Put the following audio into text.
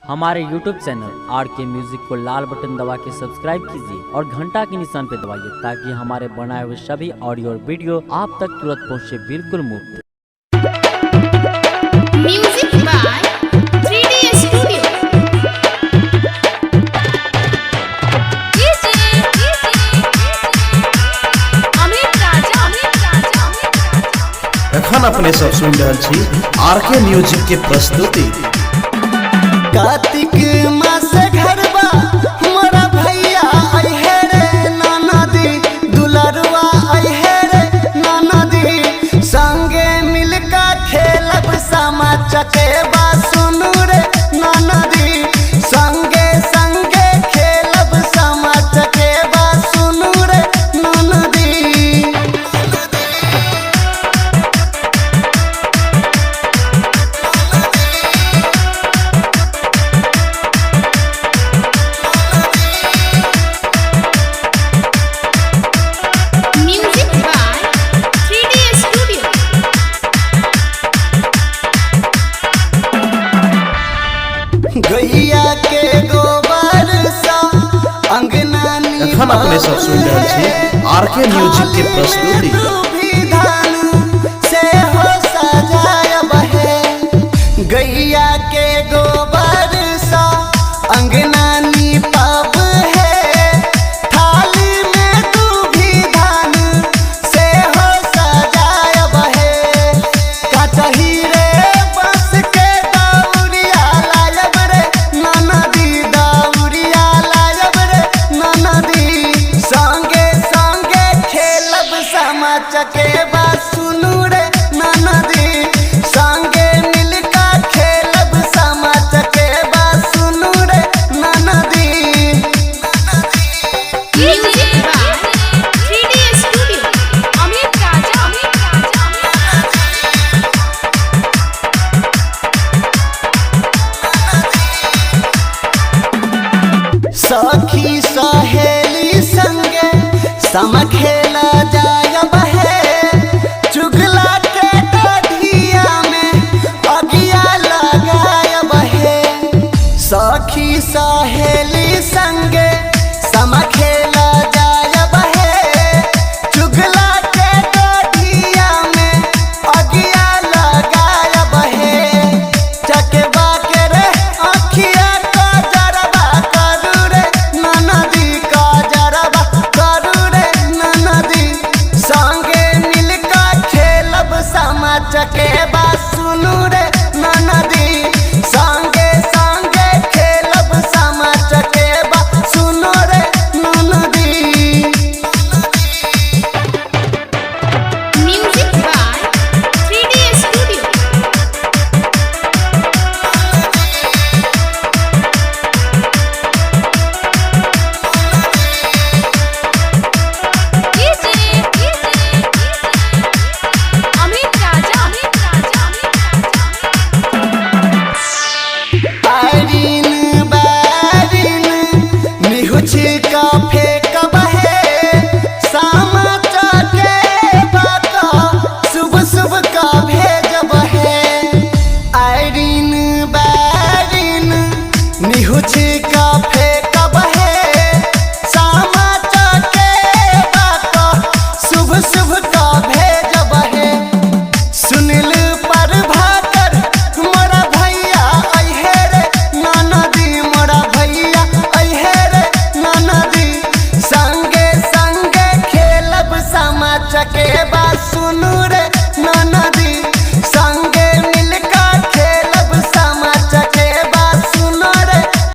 हमारे YouTube channel RK music को लाल button दबा के सब्सक्राइब कीजिए और घंटा के निशान पे दबाइए ताकि हमारे बनाए हुए सभी ऑडियो और वीडियो आप तक तुरंत पहुंचे बिल्कुल मुफ्त। Music by 3D studio. एखन अपने सब सुन रहल छी RK म्यूजिक के प्रस्तुति। कार्तिक मास घरबा हमारा भैया अइहे रे ननदी, दुलरुआ अइहे रे ननदी, संगे मिलका खेलब सामा चकेबा सुनु रे ननदी, संगे संगे खेलब सामा चकेबा सुनु रे ननदी। Music by 3D studio. गैया के गोबर सा अंगना एखन अपने सब सुन रहल छी RK म्यूजिक के प्रस्तुति। से हो सजायब है गैया के गोबर सा अंगना नीपब है, थाली में दूभी धान से हो सजायब है, कचही रे बस के दौरिया लायब रे ननदी, दौरिया लायब रे ननदी, संगे संगे खेलब सामा चकेबा सुनु रे ननदी, संगे मिलका खेलब सामा चकेबा सुनु रे ननदी। Music by 3D studio. Amit Raja. सखी सहेली संगे सम खेला जायब है, चुगला के डाढ़िया में अगिया लगायब है, सखी सहेली संगे सम खेला जायब है, चुगला के डाढ़िया में अगिया लगायब है, चकेबा के रे अखिया का जरबा करू रे ननदी, का जरबा करू रे ननदी, संगे मिलका खेलब सामा चकेबा सुनु रे ननदी, संगे संगे खेलब सामा चकेबा सुनु रे ननदी। Music by 3D studio. Amit Raja. आरिन बारिन निहुछि का फेंकब है, सामा चकेबा का शुभ शुभ का भेजब है, आरिन बारिन निहुछि का फेंकब है, सामा चकेबा का शुभ शुभ का भेजब है, सुनिल पर भाकर मोरा भैया अइहे रे ननदी, मोरा भैया अइहे रे ननदी, संगे संगे खेलब सामा चकेबा सुनु रे ननदी,